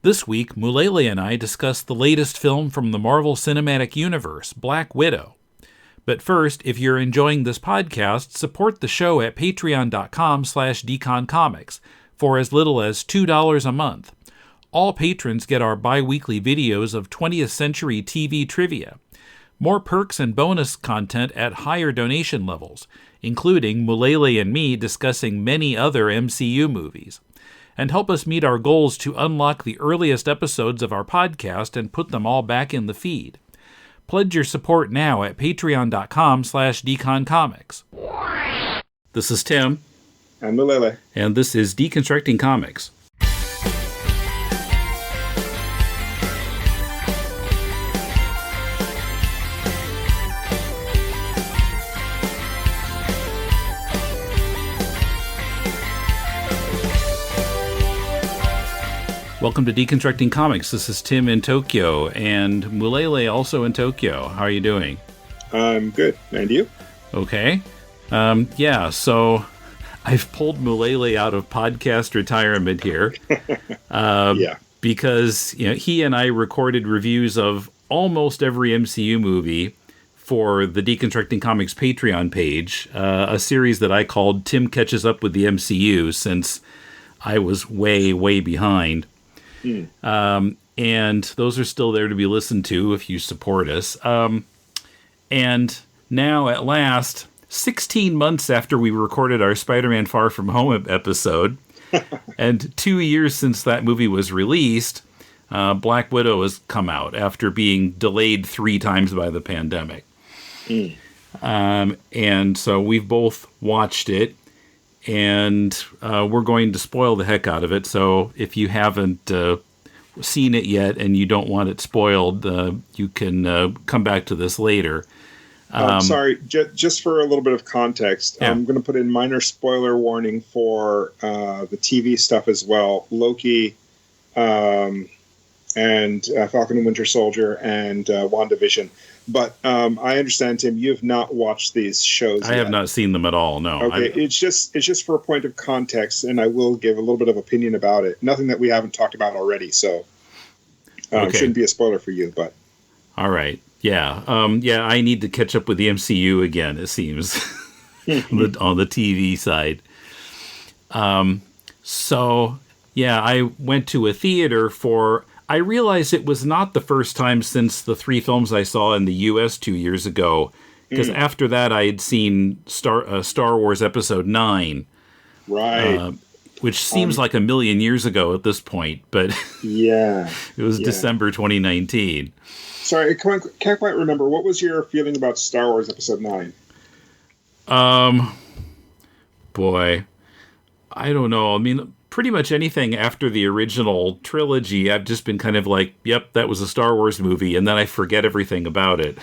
This week, Mulele and I discuss the latest film from the Marvel Cinematic Universe, Black Widow. But first, if you're enjoying this podcast, support the show at patreon.com/deconcomics for as little as $2 a month. All patrons get our bi-weekly videos of 20th century TV trivia. More perks and bonus content at higher donation levels, including Mulele and me discussing many other MCU movies. And help us meet our goals to unlock the earliest episodes of our podcast and put them all back in the feed. Pledge your support now at patreon.com/deconcomics. This is Tim. And Mulele. And this is Deconstructing Comics. Welcome to Deconstructing Comics. This is Tim in Tokyo, and Mulele also in Tokyo. How are you doing? I'm good. And you? Okay. So I've pulled Mulele out of podcast retirement here. Because he and I recorded reviews of almost every MCU movie for the Deconstructing Comics Patreon page, a series that I called Tim Catches Up with the MCU, since I was way, way behind. And those are still there to be listened to if you support us. And now, at last, 16 months after we recorded our Spider-Man Far From Home episode, and 2 years since that movie was released, Black Widow has come out after being delayed 3 times by the pandemic. And so we've both watched it. And we're going to spoil the heck out of it. So if you haven't seen it yet and you don't want it spoiled, you can come back to this later. Sorry, just for a little bit of context, I'm going to put in minor spoiler warning for the TV stuff as well. Loki and Falcon and Winter Soldier and WandaVision. But I understand, Tim, you have not watched these shows yet. I have not seen them at all, no. Okay, it's just for a point of context, and I will give a little bit of opinion about it. Nothing that we haven't talked about already, so it shouldn't be a spoiler for you. But all right, yeah. I need to catch up with the MCU again, it seems, on the TV side. I went to a theater for... I realized it was not the first time since the 3 films I saw in the U.S. 2 years ago, because after that I had seen Star Wars Episode 9. Right. Which seems like a million years ago at this point, but it was December 2019. Sorry, I can't quite remember. What was your feeling about Star Wars Episode 9? Boy, I don't know. I mean... Pretty much anything after the original trilogy, I've just been kind of like, yep, that was a Star Wars movie, and then I forget everything about it.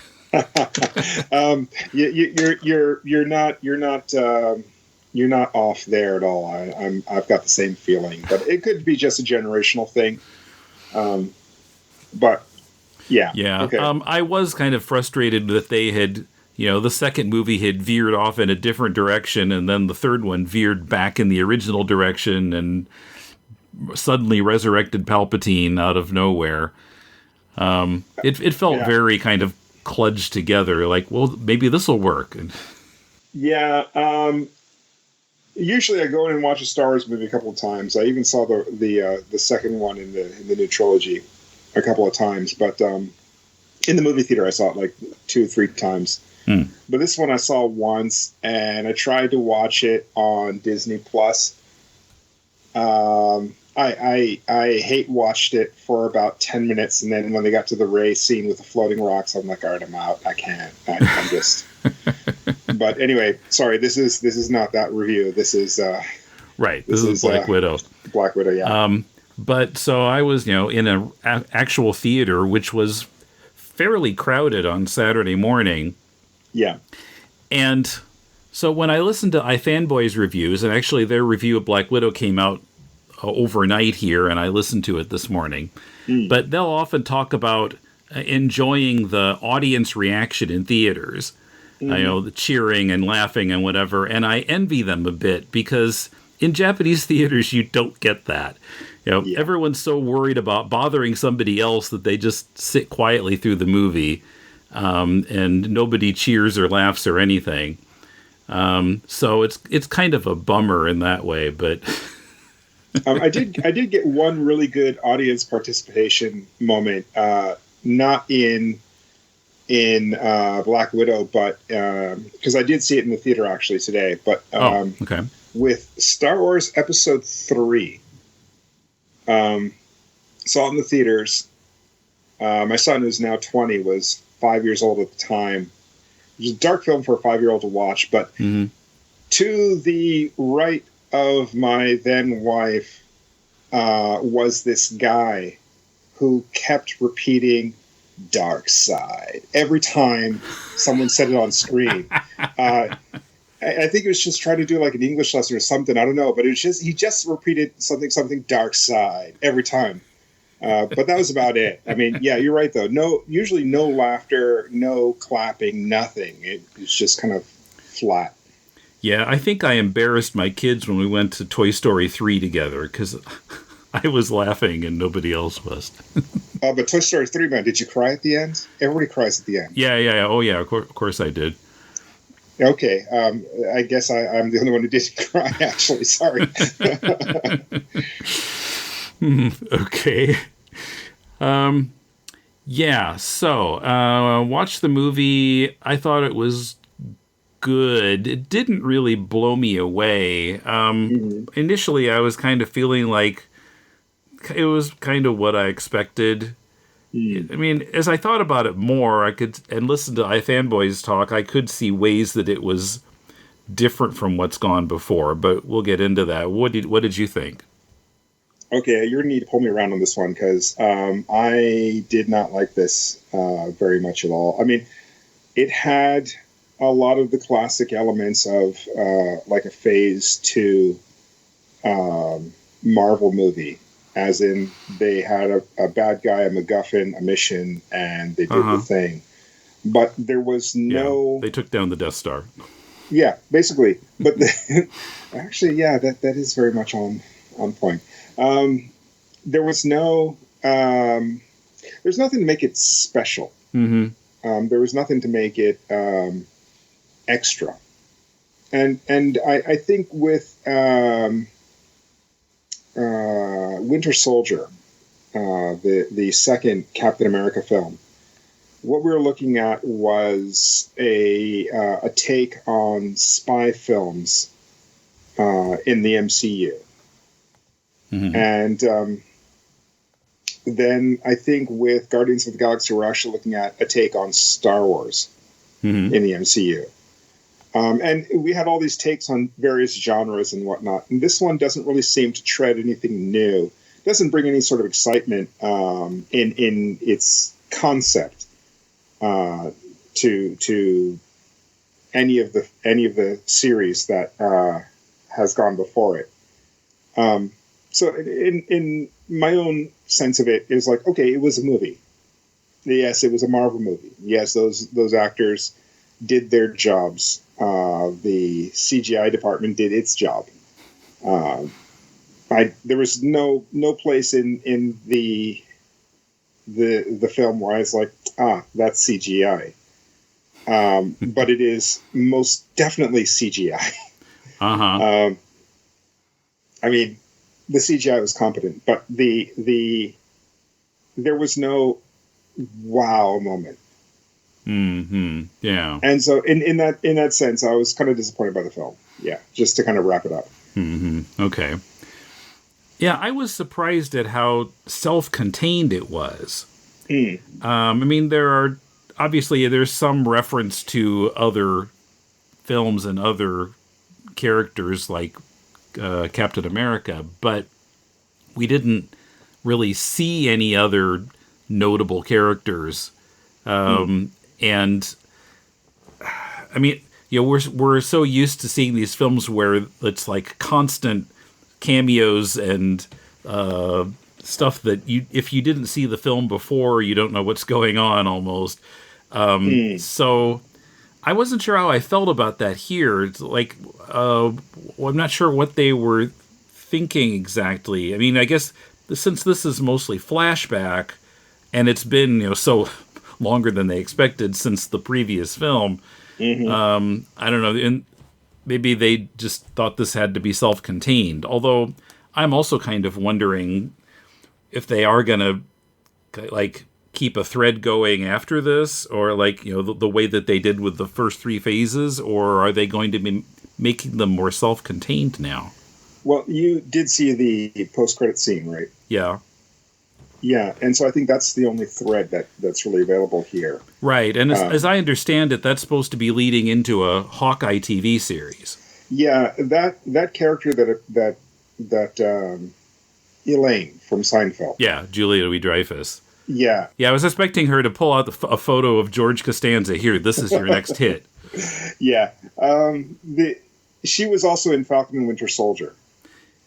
You're not off there at all. I've got the same feeling, but it could be just a generational thing. But yeah. Okay. I was kind of frustrated that they had. The second movie had veered off in a different direction, and then the third one veered back in the original direction and suddenly resurrected Palpatine out of nowhere. It felt very kind of kludged together, like, well, maybe this will work. Usually I go in and watch a Star Wars movie a couple of times. I even saw the second one in the new trilogy a couple of times, but in the movie theater I saw it like 2-3 times. But this one I saw once, and I tried to watch it on Disney Plus. I hate watched it for about 10 minutes, and then when they got to the Rey scene with the floating rocks, I'm like, all right, I'm out. I can't. I'm just. But anyway, sorry. This is not that review. This is right. This is Black Widow. Black Widow, yeah. But so I was, in an actual theater, which was fairly crowded on Saturday morning. Yeah. And so when I listened to iFanboy's reviews, and actually their review of Black Widow came out overnight here, and I listened to it this morning. But they'll often talk about enjoying the audience reaction in theaters. The cheering and laughing and whatever. And I envy them a bit, because in Japanese theaters, you don't get that. Yeah. Everyone's so worried about bothering somebody else that they just sit quietly through the movie, and nobody cheers or laughs or anything. So it's kind of a bummer in that way, but I did get one really good audience participation moment, not in Black Widow, but because I did see it in the theater actually today, but okay. with Star Wars Episode 3. Saw it in the theaters. My son, who's now 20, was 5 years old at the time. It was a dark film for a 5-year-old to watch, but to the right of my then wife was this guy who kept repeating dark side every time someone said it on screen. I think it was just trying to do like an English lesson or something. I don't know, but it was just he just repeated something dark side every time. But that was about it. I mean, yeah, you're right though. Usually no laughter, no clapping, nothing. It's just kind of flat. Yeah, I think I embarrassed my kids when we went to Toy Story 3 together because I was laughing and nobody else was. But Toy Story 3, man, did you cry at the end? Everybody cries at the end. Yeah. Oh, yeah, of course I did. Okay, I guess I'm the only one who didn't cry, actually. Sorry. Okay. Yeah, so watched the movie. I thought it was good. It didn't really blow me away. Initially, I was kind of feeling like it was kind of what I expected. I mean, as I thought about it more, and listened to iFanboys talk, I could see ways that it was different from what's gone before, but we'll get into that. What did you think? Okay, you're going to need to pull me around on this one because I did not like this very much at all. I mean, it had a lot of the classic elements of like a Phase 2 Marvel movie. As in, they had a bad guy, a MacGuffin, a mission, and they did the thing. But there was no... Yeah, they took down the Death Star. Yeah, basically. But actually, yeah, that is very much on point. There was no... there's nothing to make it special. There was nothing to make it extra. And I think with... Winter Soldier, the second Captain America film, what we were looking at was a take on spy films in the MCU. And then I think with Guardians of the Galaxy, we're actually looking at a take on Star Wars in the MCU. And we had all these takes on various genres and whatnot. And this one doesn't really seem to tread anything new. It doesn't bring any sort of excitement in its concept to any of the series that has gone before it. So in my own sense of it, it was like, okay, it was a movie. Yes, it was a Marvel movie. Yes, those actors did their jobs. The CGI department did its job. There was no place in the film where I was like, that's CGI. But it is most definitely CGI. I mean, the CGI was competent, but there was no wow moment. Yeah. And so in that sense, I was kind of disappointed by the film. Yeah, just to kind of wrap it up. Okay. Yeah, I was surprised at how self-contained it was. I mean, there's some reference to other films and other characters like Captain America, but we didn't really see any other notable characters. And I mean, we're so used to seeing these films where it's like constant cameos and stuff that if you didn't see the film before, you don't know what's going on almost. So I wasn't sure how I felt about that here. It's like, I'm not sure what they were thinking exactly. I mean, I guess since this is mostly flashback, and it's been so longer than they expected since the previous film. I don't know, and maybe they just thought this had to be self-contained. Although I'm also kind of wondering if they are gonna keep a thread going after this, or the way that they did with the first three phases, or are they going to be making them more self-contained now? Well, you did see the post-credit scene, right? Yeah. Yeah, and so I think that's the only thread that's really available here. Right, and as I understand it, that's supposed to be leading into a Hawkeye TV series. Yeah, that character that Elaine from Seinfeld. Yeah, Julia Louis-Dreyfus. Yeah. Yeah, I was expecting her to pull out a photo of George Costanza. Here, this is your next hit. Yeah. She was also in Falcon and Winter Soldier.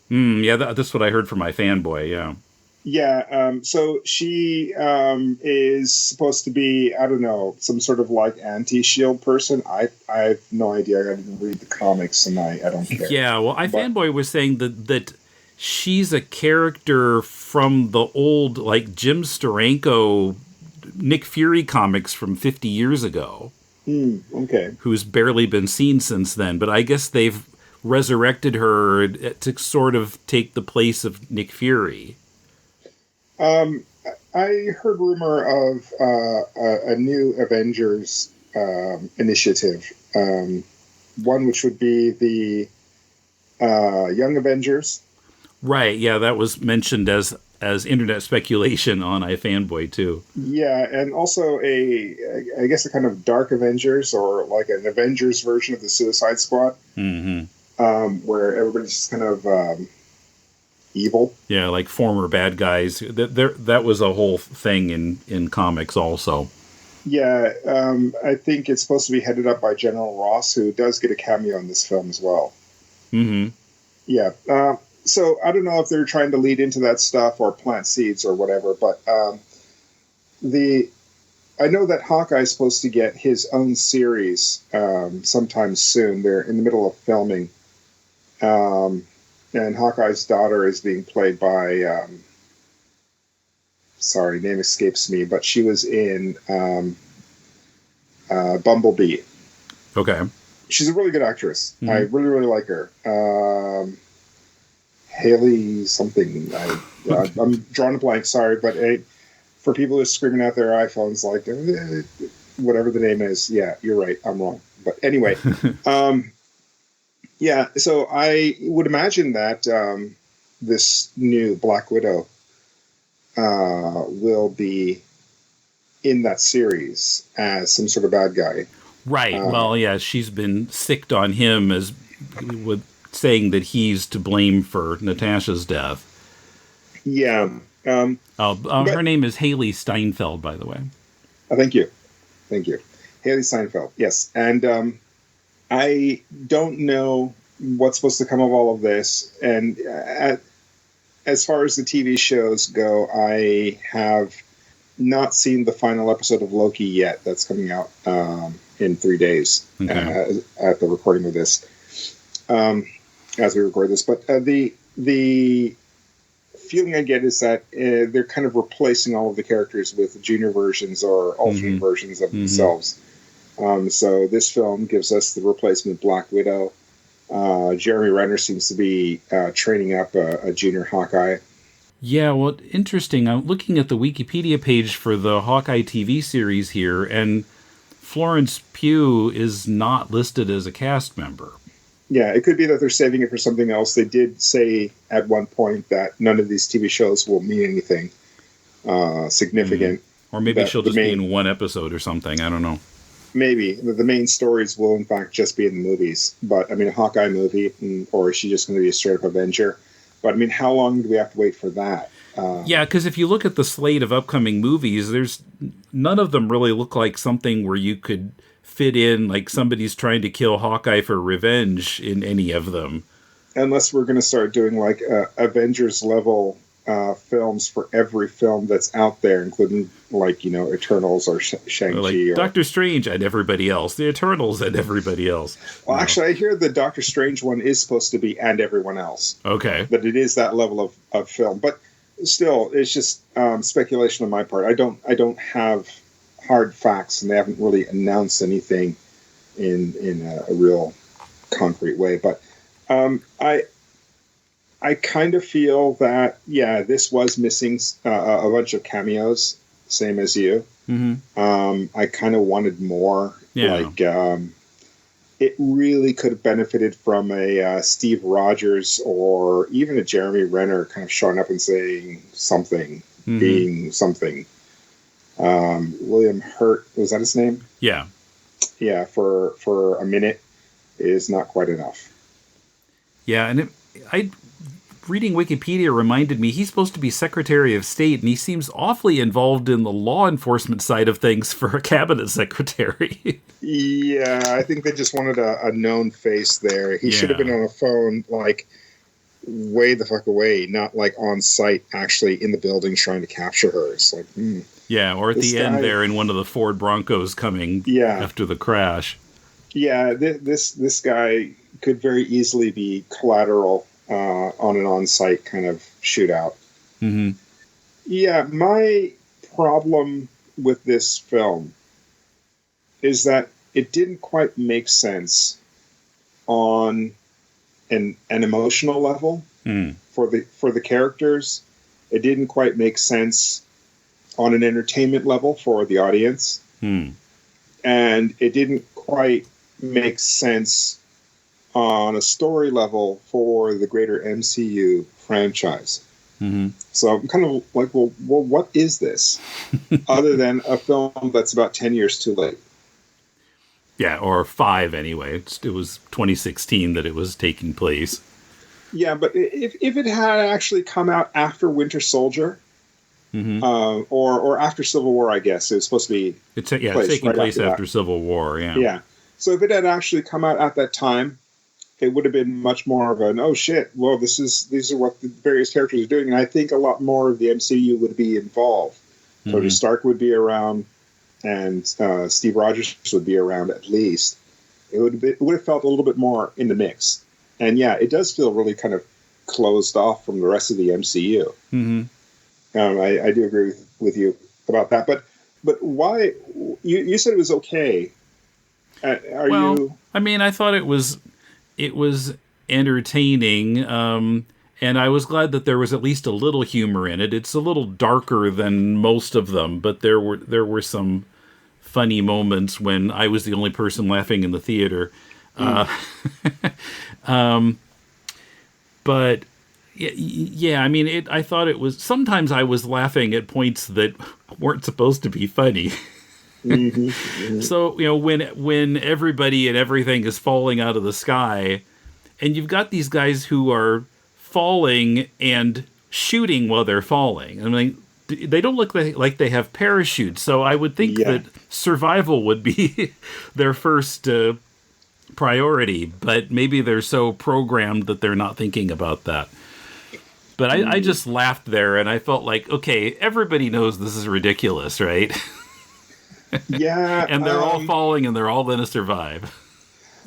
Yeah, that's what I heard from my fanboy, yeah. Yeah, so she is supposed to be, I don't know, some sort of anti-SHIELD person. I have no idea. I didn't read the comics, and I don't care. Yeah, well, fanboy was saying that she's a character from the old, Jim Steranko, Nick Fury comics from 50 years ago. Okay. Who's barely been seen since then. But I guess they've resurrected her to sort of take the place of Nick Fury. I heard rumor of a new Avengers initiative. One which would be the Young Avengers. Right, yeah, that was mentioned as internet speculation on iFanboy too. Yeah, and also I guess a kind of Dark Avengers, or an Avengers version of the Suicide Squad. Mm-hmm. Where everybody's just kind of evil. Yeah, like former bad guys. That was a whole thing in comics also. Yeah, I think it's supposed to be headed up by General Ross, who does get a cameo in this film as well. Mm-hmm. Yeah. So I don't know if they're trying to lead into that stuff or plant seeds or whatever, but I know that Hawkeye is supposed to get his own series sometime soon. They're in the middle of filming. And Hawkeye's daughter is being played by, sorry, name escapes me, but she was in Bumblebee. Okay. She's a really good actress. Mm-hmm. I really, really like her. Haley something. I'm drawing a blank, sorry, but for people who are screaming at their iPhones whatever the name is, yeah, you're right, I'm wrong. But anyway, yeah, so I would imagine that this new Black Widow will be in that series as some sort of bad guy. Right. Well, yeah, she's been sicked on him with saying that he's to blame for Natasha's death. Yeah. Her name is Haley Steinfeld, by the way. Thank you. Haley Steinfeld, yes. And I don't know what's supposed to come of all of this. And as far as the TV shows go, I have not seen the final episode of Loki yet. That's coming out in 3 days at the recording of this, as we record this. But the feeling I get is that they're kind of replacing all of the characters with junior versions or alternate versions of themselves. So this film gives us the replacement Black Widow. Jeremy Renner seems to be training up a junior Hawkeye. Yeah, well, interesting. I'm looking at the Wikipedia page for the Hawkeye TV series here, and Florence Pugh is not listed as a cast member. Yeah, it could be that they're saving it for something else. They did say at one point that none of these TV shows will mean anything significant. Or maybe she'll just be in one episode or something. I don't know. Maybe. The main stories will, in fact, just be in the movies. But, I mean, a Hawkeye movie, or is she just going to be a straight-up Avenger? But, I mean, how long do we have to wait for that? Yeah, because if you look at the slate of upcoming movies, there's none of them really look like something where you could fit in, like somebody's trying to kill Hawkeye for revenge in any of them. Unless we're going to start doing, like, Avengers-level films for every film that's out there, including, like, you know, Eternals or Shang-Chi. Like Doctor Strange and everybody else. The Eternals and everybody else. Well, actually, I hear the Doctor Strange one is supposed to be and everyone else. Okay. That it is that level of film. But still, it's just speculation on my part. I don't have hard facts, and they haven't really announced anything in a real concrete way. But I kind of feel that, yeah, this was missing a bunch of cameos, same as you. Mm-hmm. I kind of wanted more. Yeah. Like, it really could have benefited from a Steve Rogers or even a Jeremy Renner kind of showing up and saying something, mm-hmm. being something. William Hurt, was that his name? Yeah. Yeah, for a minute is not quite enough. Yeah, and reading Wikipedia reminded me he's supposed to be Secretary of State, and he seems awfully involved in the law enforcement side of things for a cabinet secretary. Yeah, I think they just wanted a known face there. He should have been on a phone, like, way the fuck away, not, like, on site, actually in the building trying to capture her. It's like, Yeah, or at the end there in one of the Ford Broncos coming after the crash. Yeah, this guy could very easily be collateral on an on-site kind of shootout. Mm-hmm. Yeah, my problem with this film is that it didn't quite make sense on an emotional level for the characters. It didn't quite make sense on an entertainment level for the audience. And it didn't quite make sense on a story level for the greater MCU franchise. Mm-hmm. So I'm kind of like, well, what is this? Other than a film that's about 10 years too late. Yeah, or 5 anyway. It was 2016 that it was taking place. Yeah, but if it had actually come out after Winter Soldier, mm-hmm. Or after Civil War, I guess. It was supposed to be it's taking place after Civil War, yeah. Yeah. So if it had actually come out at that time, it would have been much more of an, oh shit, well, these are what the various characters are doing. And I think a lot more of the MCU would be involved. Mm-hmm. Tony Stark would be around, and Steve Rogers would be around at least. It would have felt a little bit more in the mix. And yeah, it does feel really kind of closed off from the rest of the MCU. Mm-hmm. I do agree with you about that. But why? You said it was okay. I mean, I thought it was entertaining, and I was glad that there was at least a little humor in it. It's a little darker than most of them, but there were some funny moments when I was the only person laughing in the theater. But yeah, I mean, I thought it was. Sometimes I was laughing at points that weren't supposed to be funny. Mm-hmm, mm-hmm. So, when everybody and everything is falling out of the sky, and you've got these guys who are falling and shooting while they're falling. I mean, they don't look like they have parachutes, so I would think that survival would be their first priority, but maybe they're so programmed that they're not thinking about that. But I just laughed there, and I felt like, okay, everybody knows this is ridiculous, right? Yeah, and they're all falling, and they're all going to survive.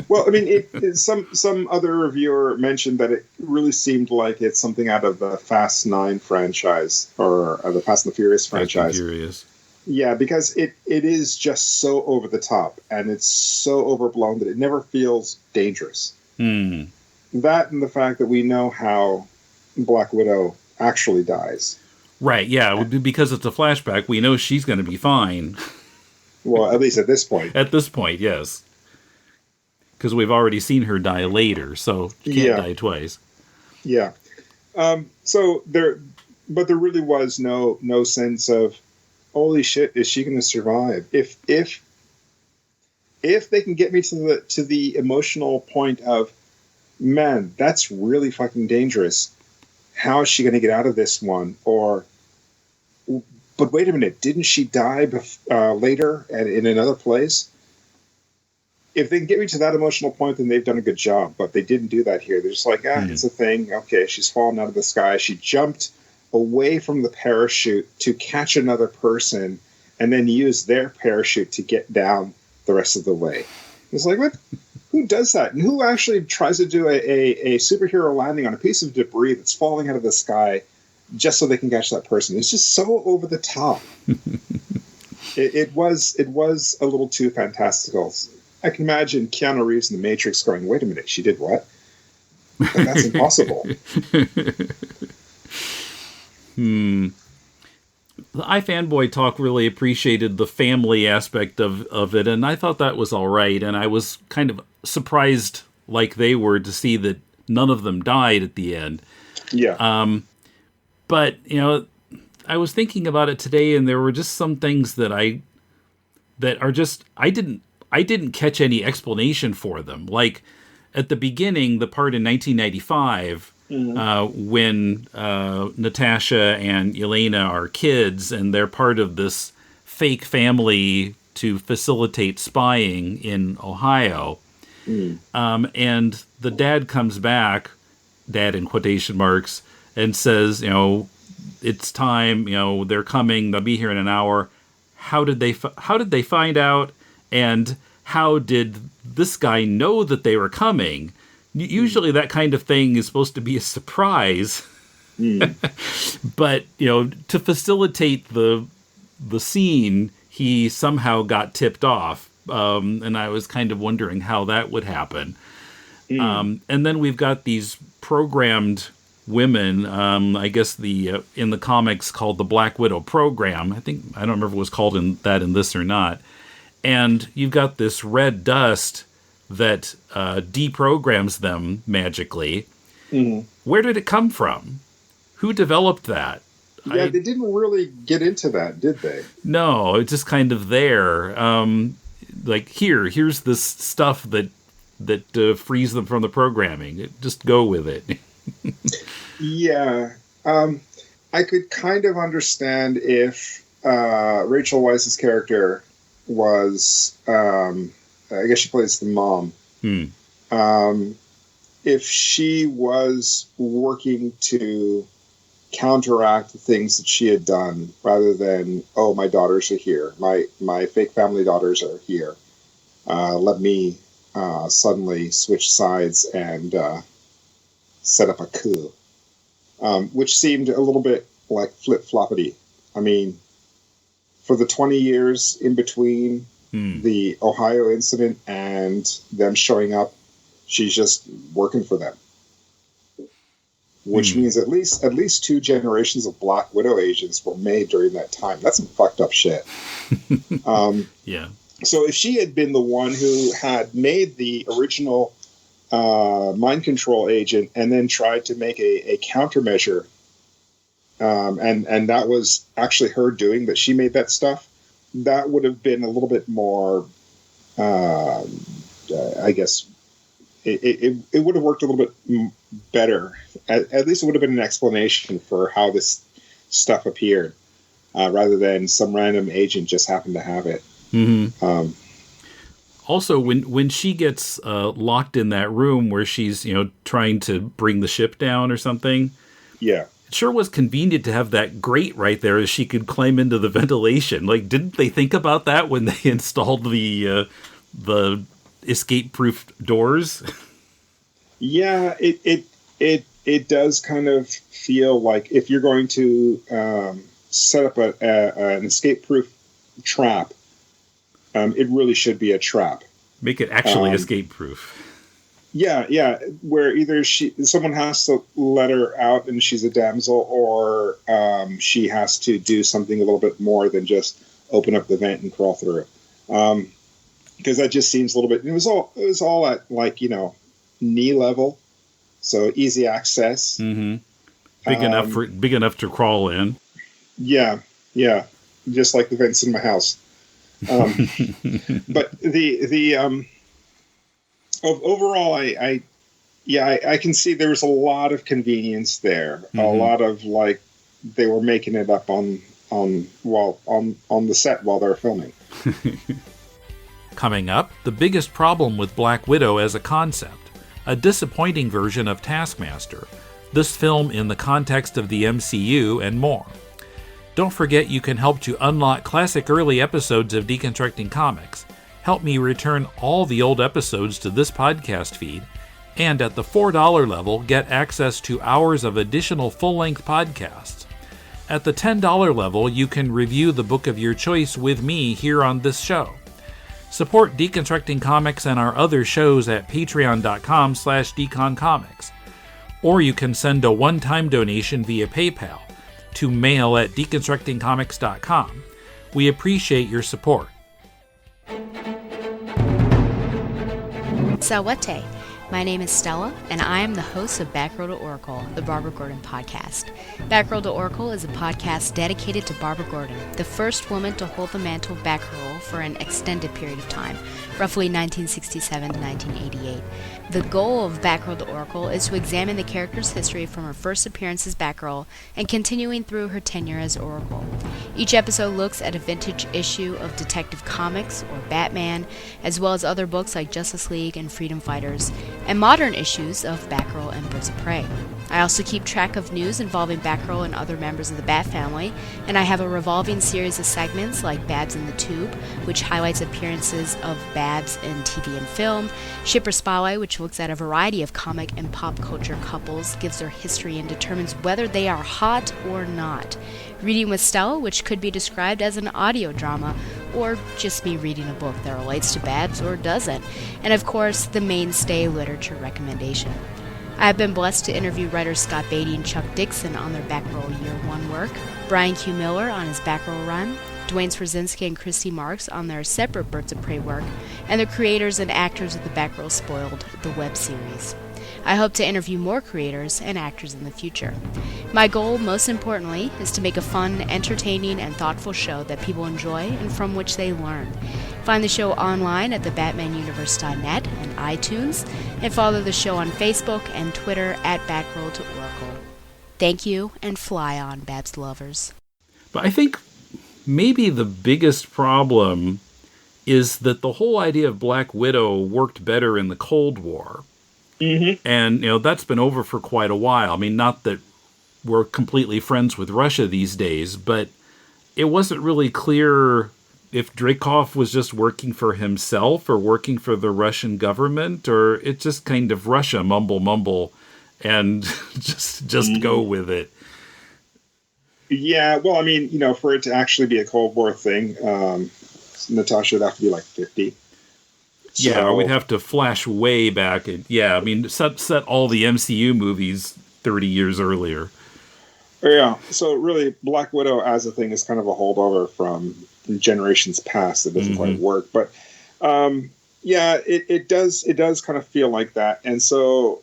Well, I mean, some other reviewer mentioned that it really seemed like it's something out of the Fast 9 franchise or the Fast and the Furious franchise. Fast and Furious. Yeah, because it is just so over the top, and it's so overblown that it never feels dangerous. That and the fact that we know how Black Widow actually dies. Right, yeah, because it's a flashback, we know she's going to be fine. Well, at least at this point. At this point, yes. Because we've already seen her die later, so she can't die twice. Yeah. So there really was no sense of, holy shit, is she going to survive? If they can get me to the emotional point of, man, that's really fucking dangerous. How is she going to get out of this one? Or, but wait a minute, didn't she die later and in another place? If they can get me to that emotional point, then they've done a good job. But they didn't do that here. They're just like, it's a thing. Okay, she's fallen out of the sky. She jumped away from the parachute to catch another person and then use their parachute to get down the rest of the way. It's like, what? Who does that? And who actually tries to do a superhero landing on a piece of debris that's falling out of the sky just so they can catch that person. It's just so over the top. It was a little too fantastical. I can imagine Keanu Reeves in The Matrix going, "Wait a minute, she did what? That's impossible." The iFanboy Talk really appreciated the family aspect of it, and I thought that was all right. And I was kind of surprised, like they were, to see that none of them died at the end. Yeah. But, you know, I was thinking about it today, and there were just some things that I didn't catch any explanation for them. Like at the beginning, the part in 1995 when Natasha and Elena are kids and they're part of this fake family to facilitate spying in Ohio. And the dad comes back, dad in quotation marks, and says, you know, it's time, you know, they're coming, they'll be here in an hour. How did they find out? And how did this guy know that they were coming? Usually that kind of thing is supposed to be a surprise. But, you know, to facilitate the scene, he somehow got tipped off. And I was kind of wondering how that would happen. And then we've got these programmed women, I guess in the comics called the Black Widow program. I don't remember if it was called in this or not. And you've got this red dust that deprograms them magically. Where did it come from? Who developed that? Yeah, they didn't really get into that, did they? No, it's just kind of there. Like here's this stuff that frees them from the programming. Just go with it. Yeah. I could kind of understand if Rachel Weisz's character was, I guess she plays the mom. If she was working to counteract the things that she had done, rather than, oh, my daughters are here, my fake family daughters are here, let me suddenly switch sides and set up a coup, which seemed a little bit like flip-floppity. I mean, for the 20 years in between the Ohio incident and them showing up, she's just working for them. Which means at least 2 generations of Black Widow agents were made during that time. That's some fucked up shit. Yeah. So if she had been the one who had made the original mind control agent and then tried to make a countermeasure, and that was actually her doing that, she made that stuff, that would have been a little bit more, I guess, it would have worked a little bit better. At least it would have been an explanation for how this stuff appeared, rather than some random agent just happened to have it. Also, when she gets locked in that room where she's, you know, trying to bring the ship down or something, yeah, it sure was convenient to have that grate right there as she could climb into the ventilation. Like, didn't they think about that when they installed the escape-proof doors? Yeah, it does kind of feel like if you're going to set up an escape-proof trap, it really should be a trap. Make it actually escape-proof. Yeah, where either someone has to let her out and she's a damsel, or she has to do something a little bit more than just open up the vent and crawl through it. Because that just seems a little bit. It was all at, like, you know, knee level, so easy access. Big enough to crawl in. Yeah, just like the vents in my house. But overall, I can see there was a lot of convenience there. A lot of, like, they were making it up on the set while they were filming. Coming up, the biggest problem with Black Widow as a concept, a disappointing version of Taskmaster, this film in the context of the MCU, and more. Don't forget you can help to unlock classic early episodes of Deconstructing Comics, help me return all the old episodes to this podcast feed, And at the $4 level, get access to hours of additional full-length podcasts. At the $10 level, you can review the book of your choice with me here on this show. Support Deconstructing Comics and our other shows at patreon.com/deconcomics. Or you can send a one-time donation via PayPal to mail@deconstructingcomics.com. We appreciate your support. Sawate. My name is Stella, and I am the host of Backrow to Oracle, the Barbara Gordon podcast. Backrow to Oracle is a podcast dedicated to Barbara Gordon, the first woman to hold the mantle of Batgirl for an extended period of time, roughly 1967 to 1988. The goal of Backrow to Oracle is to examine the character's history from her first appearance as Batgirl and continuing through her tenure as Oracle. Each episode looks at a vintage issue of Detective Comics or Batman, as well as other books like Justice League and Freedom Fighters, and modern issues of Batgirl and Birds of Prey. I also keep track of news involving Batgirl and other members of the Bat family, and I have a revolving series of segments like Babs in the Tube, which highlights appearances of Babs in TV and film, Shipper Spotlight, which looks at a variety of comic and pop culture couples, gives their history, and determines whether they are hot or not. Reading with Stella, which could be described as an audio drama, or just me reading a book that relates to Babs or doesn't, and of course, the mainstay literature recommendation. I have been blessed to interview writers Scott Beatty and Chuck Dixon on their Batgirl Year 1 work, Brian Q. Miller on his Batgirl run, Dwayne Swarzynski and Christy Marks on their separate Birds of Prey work, and the creators and actors of the Batgirl Spoiled, the web series. I hope to interview more creators and actors in the future. My goal, most importantly, is to make a fun, entertaining, and thoughtful show that people enjoy and from which they learn. Find the show online at thebatmanuniverse.net and iTunes, and follow the show on Facebook and Twitter at Batgirl to Oracle. Thank you, and fly on, Babs lovers. But I think maybe the biggest problem is that the whole idea of Black Widow worked better in the Cold War. Mm-hmm. And, that's been over for quite a while. I mean, not that we're completely friends with Russia these days, but it wasn't really clear if Dreykov was just working for himself or working for the Russian government, or it's just kind of Russia mumble and just go with it. Yeah, well, I mean, for it to actually be a Cold War thing, Natasha would have to be like 50. Yeah, or we'd have to flash way back. Set all the MCU movies 30 years earlier. Yeah, so really, Black Widow as a thing is kind of a holdover from generations past. It doesn't quite work, but it does kind of feel like that. And so,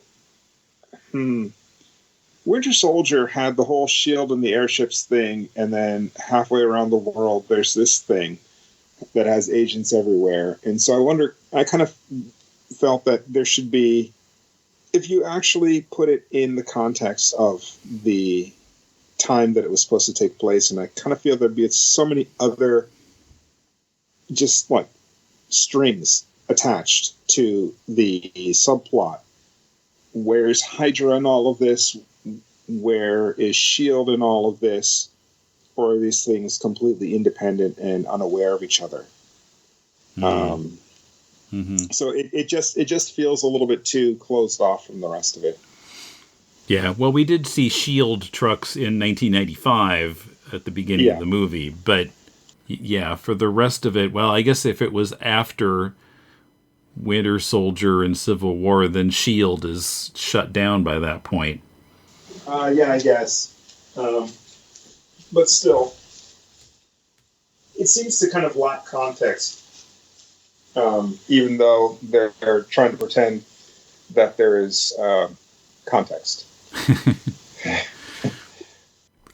Winter Soldier had the whole shield and the airships thing, and then halfway around the world, there's this thing that has agents everywhere. And so I kind of felt that there should be, if you actually put it in the context of the time that it was supposed to take place, and I kind of feel there'd be so many other just like strings attached to the subplot. Where's Hydra in all of this? Where is S.H.I.E.L.D. in all of this? Or are these things completely independent and unaware of each other? So it just feels a little bit too closed off from the rest of it. Yeah, well, we did see S.H.I.E.L.D. trucks in 1995 at the beginning of the movie, but yeah, for the rest of it, well, I guess if it was after Winter Soldier and Civil War, then S.H.I.E.L.D. is shut down by that point. Yeah, I guess. But still, it seems to kind of lack context, even though they're trying to pretend that there is context.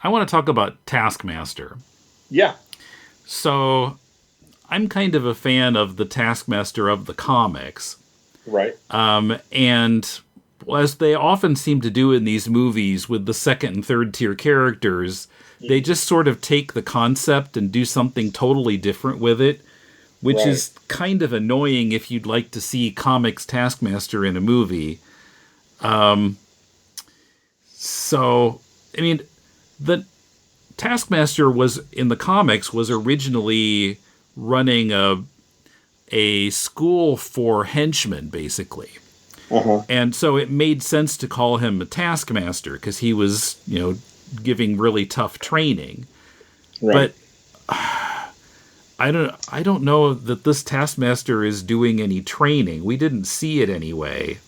I want to talk about Taskmaster. Yeah. So, I'm kind of a fan of the Taskmaster of the comics. Right. And as they often seem to do in these movies with the second and third tier characters, they just sort of take the concept and do something totally different with it, which is kind of annoying if you'd like to see comics Taskmaster in a movie. So, I mean, the Taskmaster was in the comics was originally running a school for henchmen, basically. And so it made sense to call him a taskmaster because he was, giving really tough training. Right. But I don't know that this taskmaster is doing any training. We didn't see it anyway.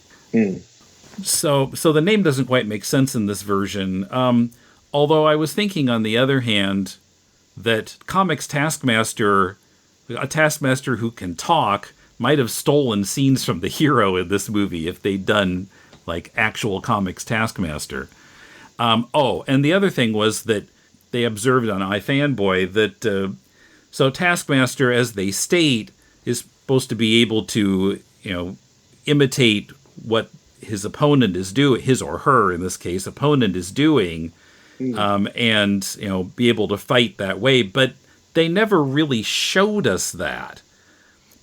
So the name doesn't quite make sense in this version. Although I was thinking, on the other hand, that comics taskmaster, a taskmaster who can talk, might have stolen scenes from the hero in this movie if they'd done like actual comics taskmaster. And the other thing was that they observed on iFanboy that so taskmaster, as they state, is supposed to be able to imitate what his opponent is doing, his or her in this case opponent is doing, and be able to fight that way. But they never really showed us that.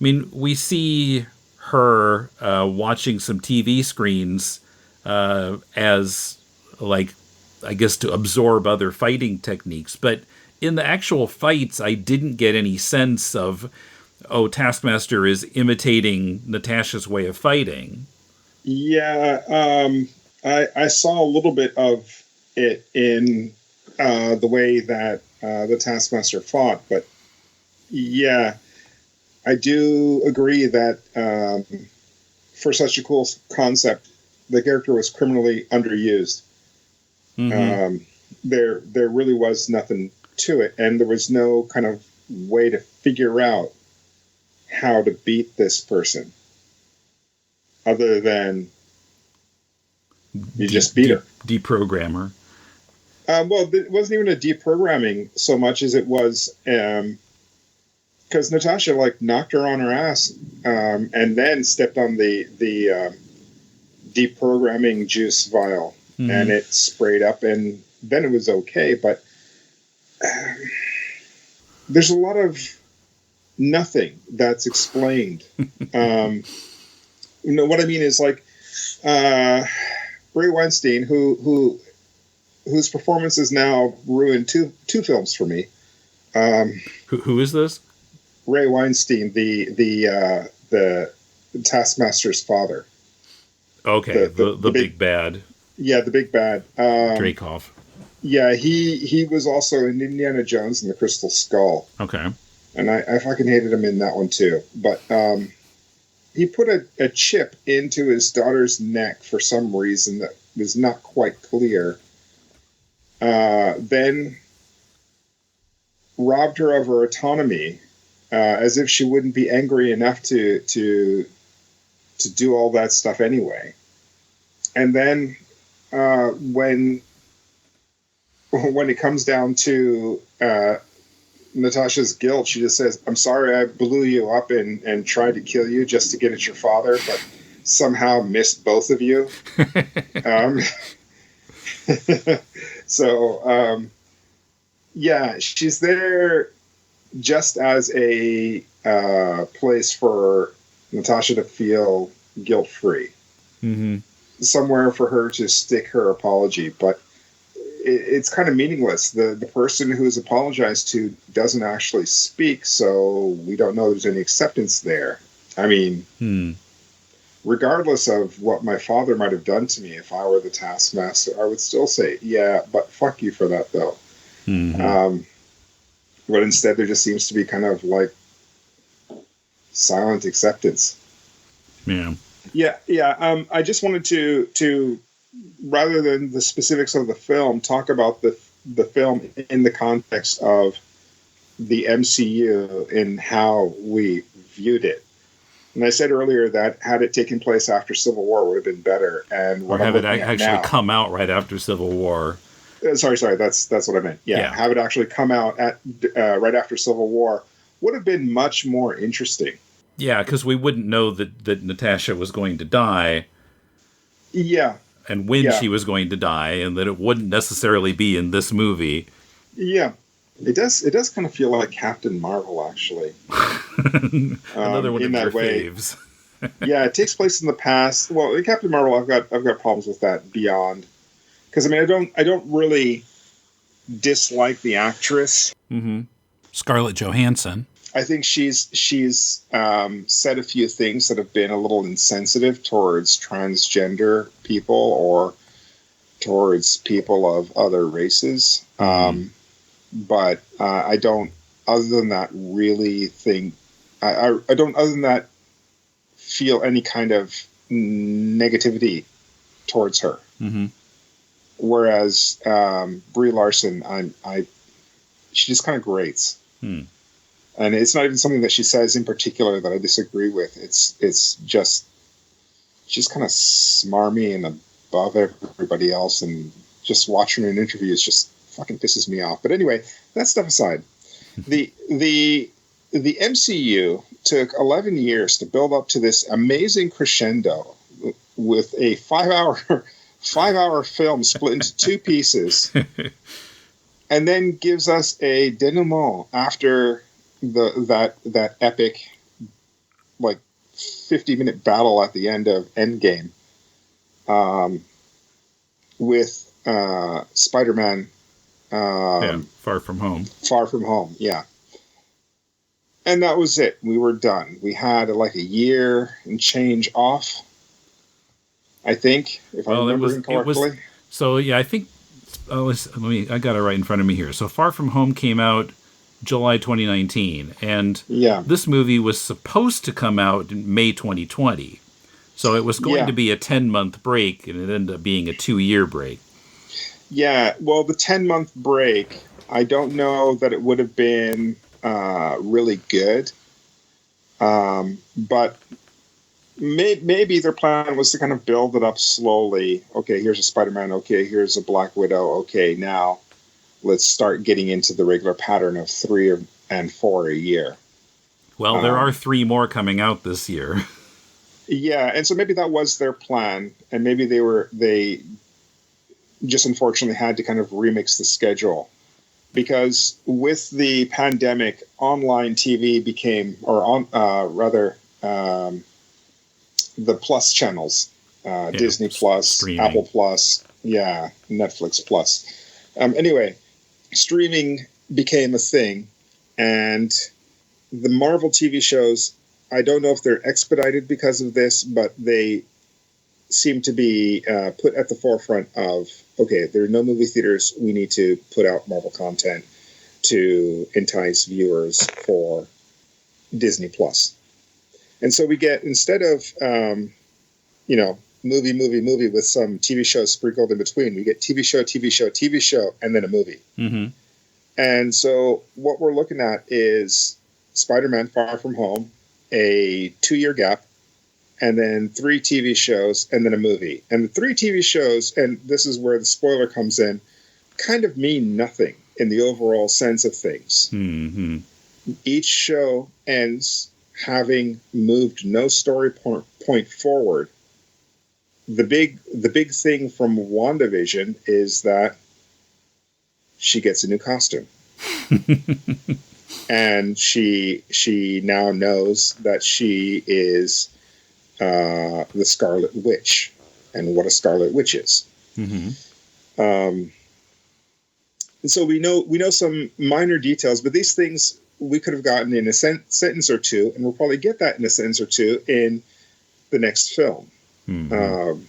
I mean, we see her watching some TV screens as, like, I guess to absorb other fighting techniques. But in the actual fights, I didn't get any sense of, Taskmaster is imitating Natasha's way of fighting. Yeah, I saw a little bit of it in the way that the Taskmaster fought. But, yeah, I do agree that for such a cool concept, the character was criminally underused. There really was nothing to it, and there was no kind of way to figure out how to beat this person other than you just beat her. Deprogram her. Well, it wasn't even a deprogramming so much as it was because Natasha knocked her on her ass and then stepped on the deprogramming juice vial. And it sprayed up, and then it was okay. But there's a lot of nothing that's explained. What I mean is Ray Weinstein, whose performance has now ruined two films for me. Who is this? Ray Weinstein, the Taskmaster's father. Okay, the big bad. Yeah, the big bad. Dreykov. Yeah, he was also in Indiana Jones and the Crystal Skull. Okay. And I fucking hated him in that one too. But he put a chip into his daughter's neck for some reason that was not quite clear. Then robbed her of her autonomy, as if she wouldn't be angry enough to do all that stuff anyway. And then when it comes down to Natasha's guilt, she just says, "I'm sorry I blew you up and tried to kill you just to get at your father, but somehow missed both of you." Yeah, she's there just as a place for Natasha to feel guilt-free. Somewhere for her to stick her apology, but it's kind of meaningless. The person who is apologized to doesn't actually speak, so we don't know there's any acceptance there. I mean, regardless of what my father might have done to me if I were the Taskmaster, I would still say, yeah, but fuck you for that, though. But instead, there just seems to be kind of silent acceptance. Yeah. I just wanted to rather than the specifics of the film, talk about the film in the context of the MCU and how we viewed it. And I said earlier that had it taken place after Civil War would have been better, or have it actually come out right after Civil War. Sorry, that's what I meant. Yeah, have it actually come out at right after Civil War would have been much more interesting. Yeah, because we wouldn't know that Natasha was going to die. Yeah. And when she was going to die, and that it wouldn't necessarily be in this movie. Yeah. It does kind of feel like Captain Marvel, actually. Another one of your faves. Yeah, it takes place in the past. Well, in Captain Marvel, I've got problems with that beyond. Because, I mean, I don't really dislike the actress. Scarlett Johansson. I think she's said a few things that have been a little insensitive towards transgender people or towards people of other races. But I don't, other than that, really think, I don't, other than that, feel any kind of negativity towards her. Mm-hmm. Whereas Brie Larson, she just kind of grates. And it's not even something that she says in particular that I disagree with. It's just she's kind of smarmy and above everybody else, and just watching her in interviews just fucking pisses me off. But anyway, that stuff aside, the MCU took 11 years to build up to this amazing crescendo with a 5-hour film split into two pieces, and then gives us a denouement after that epic, like 50-minute battle at the end of Endgame, with Spider-Man. Far From Home. Far From Home, yeah. And that was it. We were done. We had like a year and change off, I think, if I remember correctly. So yeah, I think. I got it right in front of me here. So Far From Home came out July 2019, and this movie was supposed to come out in May 2020. So it was going to be a 10-month break, and it ended up being a 2-year break. Yeah, well, the 10-month break, I don't know that it would have been really good. But maybe their plan was to kind of build it up slowly. Okay, here's a Spider-Man. Okay, here's a Black Widow. Okay, now let's start getting into the regular pattern of 3 and 4 a year. Well, there are 3 more coming out this year. Yeah, and so maybe that was their plan, and maybe they just unfortunately had to kind of remix the schedule, because with the pandemic, online TV became, the Plus channels, Disney Plus, streaming. Apple Plus, Netflix Plus. Anyway, streaming became a thing, and the Marvel TV shows, I don't know if they're expedited because of this, but they seem to be put at the forefront of, okay, there are no movie theaters, we need to put out Marvel content to entice viewers for Disney Plus. And so we get, instead of, movie with some TV shows sprinkled in between, we get TV show, and then a movie. Mm-hmm. And so what we're looking at is Spider-Man Far From Home, a 2-year gap, and then 3 TV shows, and then a movie. And the 3 TV shows, and this is where the spoiler comes in, kind of mean nothing in the overall sense of things. Mm-hmm. Each show ends having moved no story point forward. The big thing from WandaVision is that she gets a new costume. And she now knows that she is the Scarlet Witch, and what a Scarlet Witch is. Mm-hmm. And so we know some minor details, but these things we could have gotten in a sentence or two, and we'll probably get that in a sentence or two in the next film. Mm-hmm.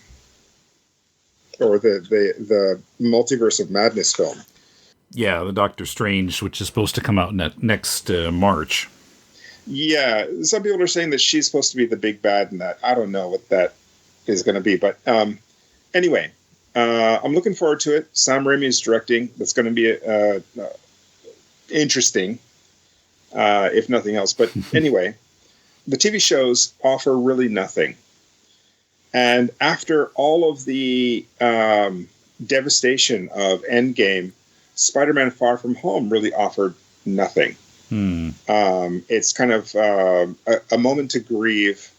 Or the Multiverse of Madness film. Yeah, the Doctor Strange, which is supposed to come out next March. Yeah, some people are saying that she's supposed to be the big bad in that. I don't know what that is going to be. But anyway, I'm looking forward to it. Sam Raimi is directing. That's going to be interesting, if nothing else. But anyway, the TV shows offer really nothing. And after all of the devastation of Endgame, Spider-Man Far From Home really offered nothing. It's kind of a moment to grieve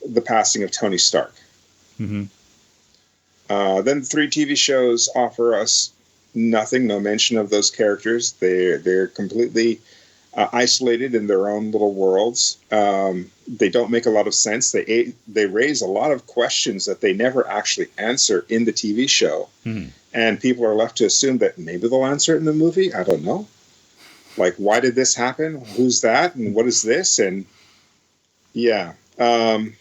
the passing of Tony Stark. Mm-hmm. Then the 3 TV shows offer us nothing, no mention of those characters. They're completely isolated in their own little worlds. They don't make a lot of sense. They raise a lot of questions that they never actually answer in the TV show. Mm-hmm. And people are left to assume that maybe they'll answer it in the movie. I don't know. like, why did this happen? Who's that? And what is this? And yeah. And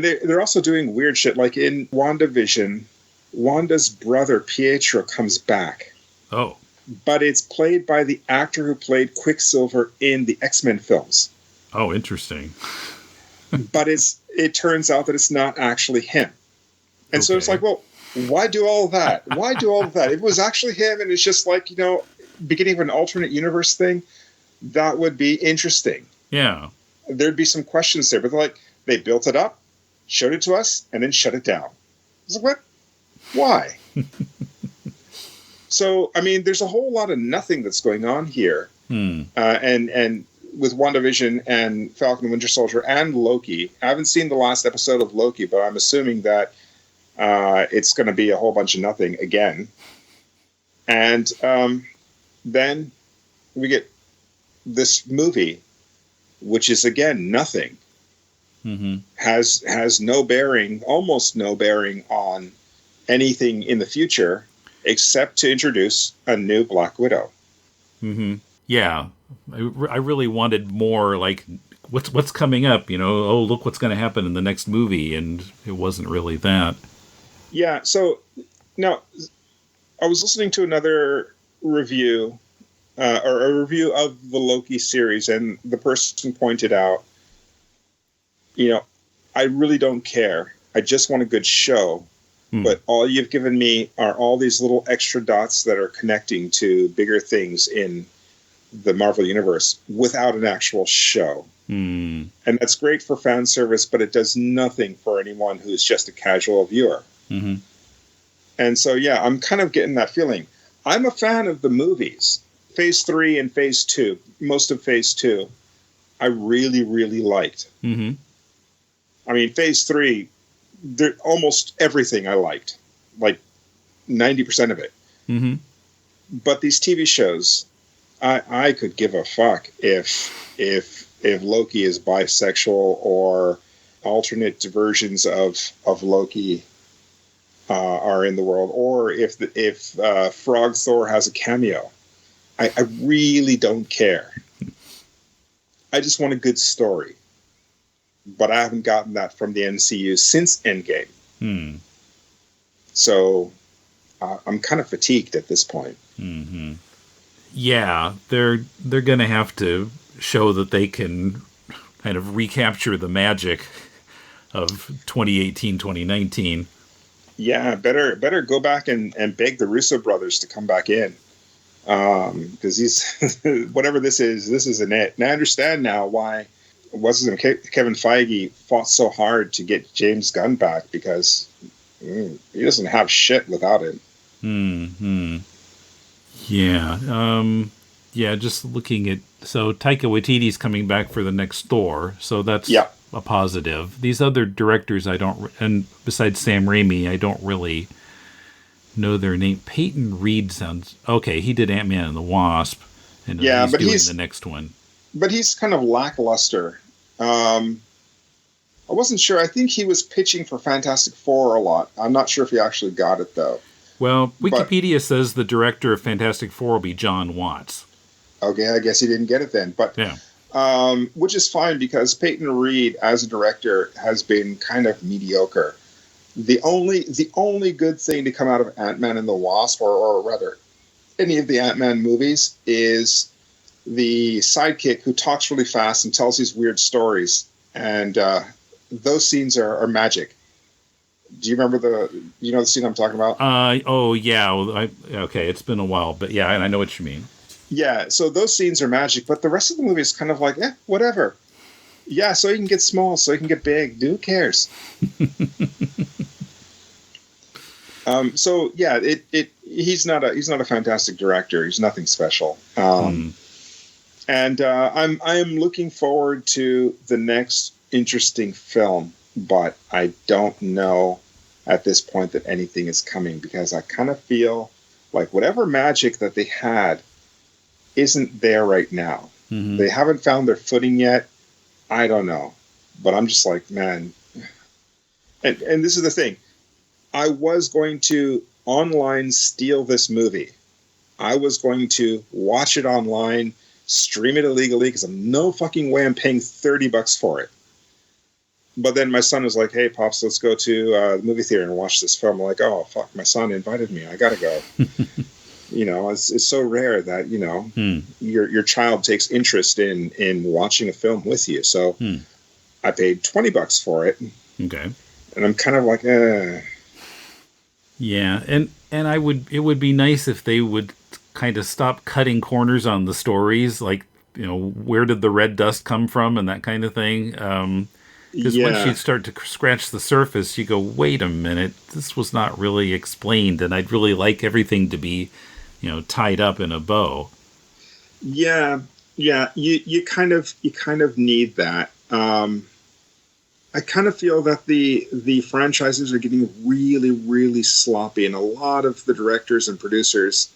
they're also doing weird shit. Like in WandaVision, Wanda's brother, Pietro, comes back. Oh. But it's played by the actor who played Quicksilver in the X-Men films. Oh, interesting. But it turns out that it's not actually him. And so it's like, well, why do all of that? Why do all of that? If it was actually him and it's just like, beginning of an alternate universe thing, that would be interesting. Yeah. There'd be some questions there. But they built it up, showed it to us, and then shut it down. I was like, what? Why? So, I mean, there's a whole lot of nothing that's going on here. And with WandaVision and Falcon and Winter Soldier and Loki. I haven't seen the last episode of Loki, but I'm assuming that it's going to be a whole bunch of nothing again. And then we get this movie, which is, again, nothing. Has no bearing, almost no bearing on anything in the future, except to introduce a new Black Widow. Yeah. I really wanted more, like, what's coming up, oh, look what's going to happen in the next movie, and it wasn't really that. Yeah, so, now, I was listening to another review, or a review of the Loki series, and the person pointed out, I really don't care. I just want a good show. But all you've given me are all these little extra dots that are connecting to bigger things in the Marvel Universe without an actual show. And that's great for fan service, but it does nothing for anyone who's just a casual viewer. And so, yeah, I'm kind of getting that feeling. I'm a fan of the movies. Phase 3 and Phase 2, most of Phase 2, I really, really liked. I mean, Phase 3, almost everything I liked, like 90% of it. But these TV shows, I could give a fuck if Loki is bisexual or alternate versions of Loki are in the world, or if Frog Thor has a cameo. I really don't care. I just want a good story. But I haven't gotten that from the MCU since Endgame. So I'm kind of fatigued at this point. Yeah, they're going to have to show that they can kind of recapture the magic of 2018, 2019. Yeah, better go back and beg the Russo brothers to come back in. Because he's whatever this isn't it. And I understand now why Kevin Feige fought so hard to get James Gunn back, because he doesn't have shit without him. Yeah, just looking at... So Taika Waititi's coming back for the next Thor, so that's a positive. These other directors and besides Sam Raimi, I don't really know their name. Peyton Reed sounds... Okay, he did Ant-Man and the Wasp, and he's doing the next one. But he's kind of lackluster. I wasn't sure. I think he was pitching for Fantastic Four a lot. I'm not sure if he actually got it, though. Well, Wikipedia says the director of Fantastic Four will be John Watts. Okay, I guess he didn't get it then. But yeah. Which is fine, because Peyton Reed, as a director, has been kind of mediocre. The only good thing to come out of Ant-Man and the Wasp, or rather, any of the Ant-Man movies, is the sidekick who talks really fast and tells these weird stories. And those scenes are magic. Do you remember the scene I'm talking about? Oh, yeah. Well, okay, it's been a while, but yeah, and I know what you mean. Yeah, so those scenes are magic, but the rest of the movie is kind of like, whatever. Yeah, so he can get small, so he can get big. Who cares? So yeah, he's not a fantastic director. He's nothing special. And I am looking forward to the next interesting film, but I don't know at this point that anything is coming, because I kind of feel like whatever magic that they had isn't there right now. They haven't found their footing yet. I don't know, but I'm just like, man. And this is the thing. I was going to online steal this movie I was going to watch it online, stream it illegally, because I'm no fucking way I'm paying $30 for it. But then my son was like, "Hey, Pops, let's go to the movie theater and watch this film." I'm like, "Oh, fuck, my son invited me. I gotta go." It's so rare that, your child takes interest in watching a film with you. So I paid $20 for it. Okay. And I'm kind of like, Yeah, and it would be nice if they would kind of stop cutting corners on the stories, like, where did the red dust come from and that kind of thing. Because once you start to scratch the surface, you go, wait a minute, this was not really explained, and I'd really like everything to be, tied up in a bow. Yeah, you kind of need that. I kind of feel that the franchises are getting really, really sloppy, and a lot of the directors and producers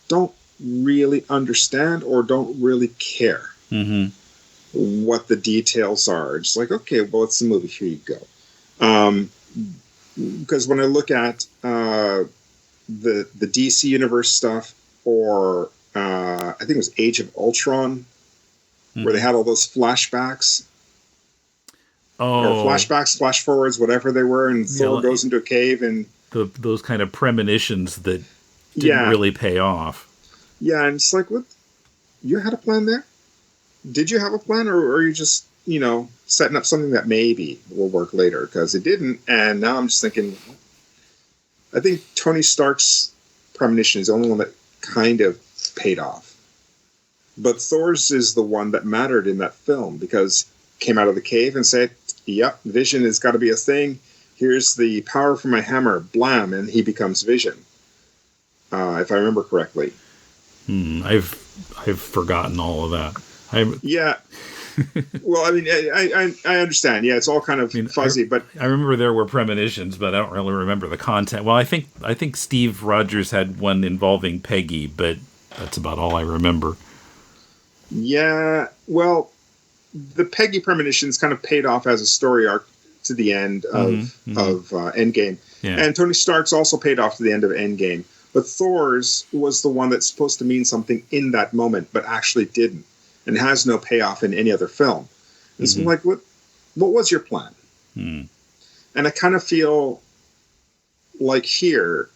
don't really understand or don't really care what the details are. It's like, okay, well, it's a movie. Here you go. Because when I look at the DC Universe stuff, or I think it was Age of Ultron, where they had all those flashbacks. Or flashbacks, flash forwards, whatever they were, and Thor goes into a cave, and those kind of premonitions that didn't really pay off. Yeah, and it's like, what? You had a plan there? Did you have a plan, or are you just, setting up something that maybe will work later? Because it didn't, and now I'm just thinking, I think Tony Stark's premonition is the only one that kind of paid off. But Thor's is the one that mattered in that film, because came out of the cave and said, "Yep, Vision has got to be a thing. Here's the power from my hammer, blam," and he becomes Vision. If I remember correctly. I've forgotten all of that. Yeah. Well, I mean, I understand. Yeah, it's all kind of fuzzy, but I remember there were premonitions, but I don't really remember the content. Well, I think Steve Rogers had one involving Peggy, but that's about all I remember. Yeah, well, the Peggy premonitions kind of paid off as a story arc to the end of Endgame. Yeah. And Tony Stark's also paid off to the end of Endgame. But Thor's was the one that's supposed to mean something in that moment, but actually didn't, and has no payoff in any other film. It's like, what was your plan? And I kind of feel like here,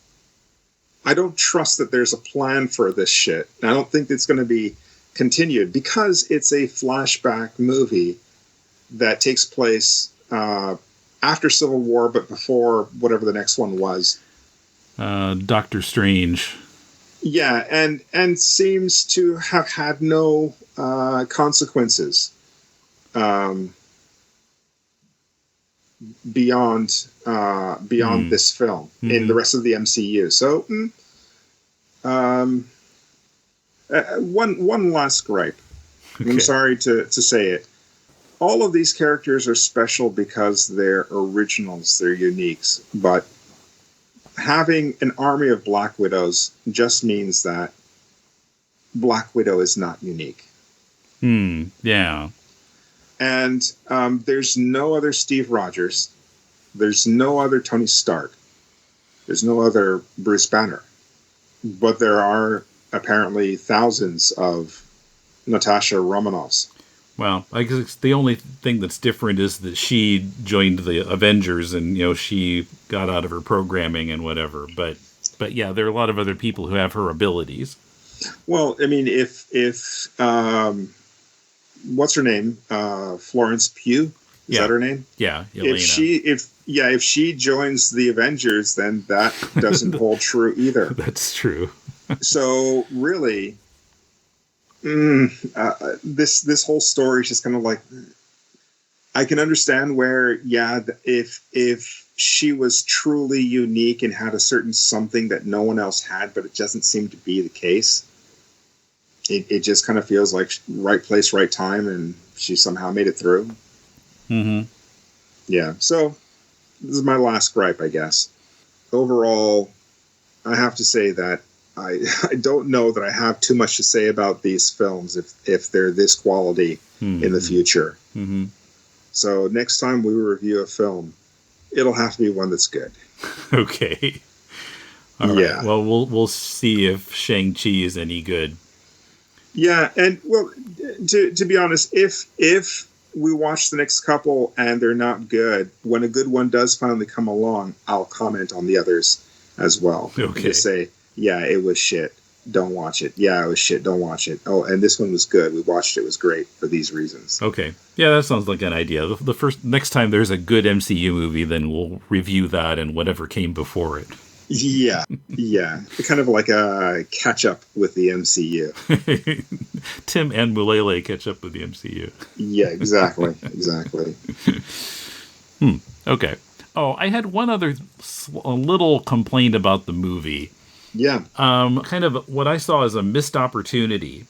I don't trust that there's a plan for this shit. I don't think it's going to be continued, because it's a flashback movie that takes place after Civil War, but before whatever the next one was. Doctor Strange. Yeah, and seems to have had no consequences beyond this film in the rest of the MCU. So, one last gripe. Okay. I'm sorry to say it. All of these characters are special because they're originals, they're uniques, but having an army of Black Widows just means that Black Widow is not unique. Yeah. And there's no other Steve Rogers. There's no other Tony Stark. There's no other Bruce Banner. But there are apparently thousands of Natasha Romanoffs. Well, I guess the only thing that's different is that she joined the Avengers, and she got out of her programming and whatever. But yeah, there are a lot of other people who have her abilities. Well, I mean, if what's her name, Florence Pugh, is that her name? Yeah, Elena. If she joins the Avengers, then that doesn't hold true either. That's true. So really. This whole story is just kind of like, I can understand where, if she was truly unique and had a certain something that no one else had, but it doesn't seem to be the case. It just kind of feels like right place, right time, and she somehow made it through. Yeah, so this is my last gripe, I guess. Overall, I have to say that I don't know that I have too much to say about these films if they're this quality in the future. So next time we review a film, it'll have to be one that's good. Okay. All Yeah. right. Well, we'll see if Shang-Chi is any good. Yeah, and well, to be honest, if we watch the next couple and they're not good, when a good one does finally come along, I'll comment on the others as well. Okay. Just say, yeah, it was shit. Don't watch it. Yeah, it was shit. Don't watch it. Oh, and this one was good. We watched it. It was great for these reasons. Okay. Yeah, that sounds like an idea. The next time there's a good MCU movie, then we'll review that and whatever came before it. Yeah, yeah. Kind of like a catch up with the MCU. Tim and Mulele catch up with the MCU. Yeah, exactly. Exactly. Okay. Oh, I had one other a little complaint about the movie. Yeah. Kind of what I saw as a missed opportunity.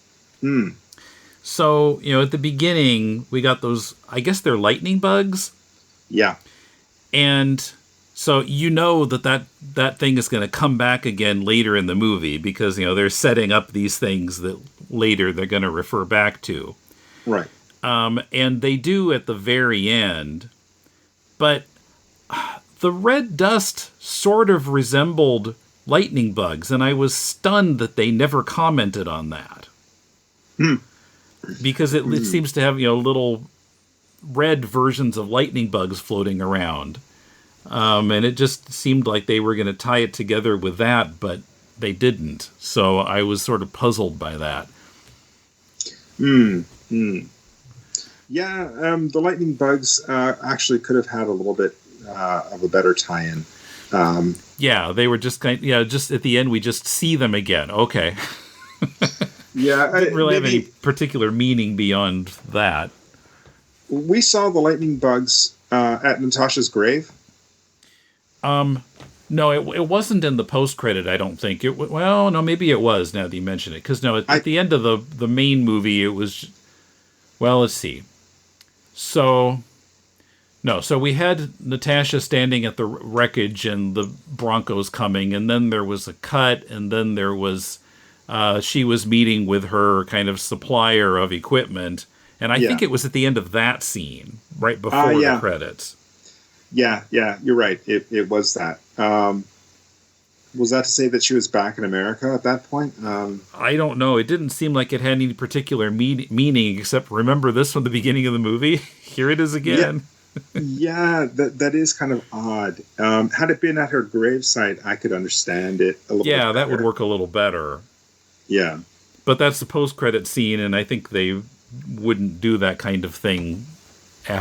So, at the beginning, we got those, I guess they're lightning bugs. Yeah. And so that thing is going to come back again later in the movie because, they're setting up these things that later they're going to refer back to. Right. And they do at the very end. But the red dust sort of resembled lightning bugs, and I was stunned that they never commented on that. Because it seems to have, little red versions of lightning bugs floating around. And it just seemed like they were going to tie it together with that, but they didn't. So I was sort of puzzled by that. Yeah, the lightning bugs actually could have had a little bit of a better tie-in. Yeah, they were just just at the end we just see them again. Okay. Yeah, didn't really have any particular meaning beyond that. We saw the lightning bugs at Natasha's grave. No, it wasn't in the post-credit, I don't think. Well, no, maybe it was, now that you mention it. Because, at the end of the main movie, it was... Well, let's see. So we had Natasha standing at the wreckage and the Broncos coming, and then there was a cut, and then there was... she was meeting with her kind of supplier of equipment, and I think it was at the end of that scene, right before the credits. Yeah, you're right. It was that. Was that to say that she was back in America at that point? I don't know. It didn't seem like it had any particular meaning, except remember this from the beginning of the movie? Here it is again. Yeah, that is kind of odd. Had it been at her gravesite, I could understand it a little bit better. That would work a little better. Yeah. But that's the post-credit scene, and I think they wouldn't do that kind of thing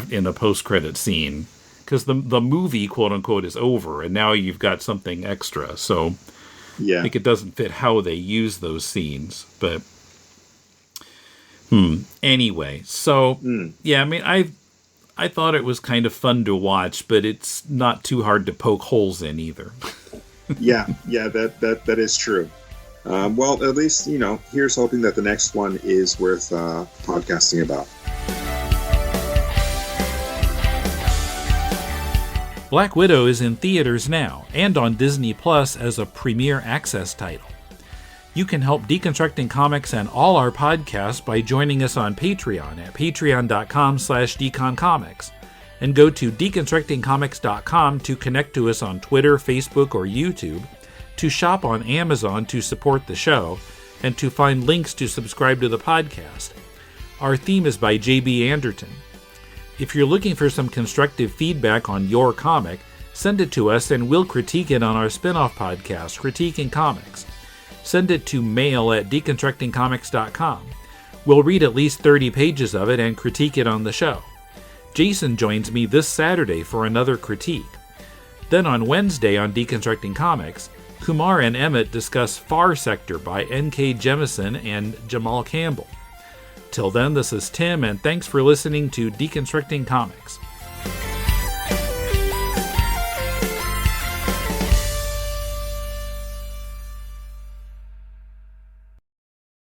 in a post-credit scene. Because the movie, quote-unquote, is over, and now you've got something extra. So I think it doesn't fit how they use those scenes. But, anyway. So, I mean, I thought it was kind of fun to watch, but it's not too hard to poke holes in either. yeah, that is true. Well, at least, here's hoping that the next one is worth podcasting about. Black Widow is in theaters now and on Disney Plus as a premiere access title. You can help Deconstructing Comics and all our podcasts by joining us on Patreon at patreon.com/deconcomics, and go to deconstructingcomics.com to connect to us on Twitter, Facebook, or YouTube, to shop on Amazon to support the show, and to find links to subscribe to the podcast. Our theme is by J.B. Anderton. If you're looking for some constructive feedback on your comic, send it to us and we'll critique it on our spin-off podcast, Critiquing Comics. Send it to mail@deconstructingcomics.com. We'll read at least 30 pages of it and critique it on the show. Jason joins me this Saturday for another critique. Then on Wednesday on Deconstructing Comics, Kumar and Emmett discuss Far Sector by N.K. Jemisin and Jamal Campbell. Till then, this is Tim, and thanks for listening to Deconstructing Comics.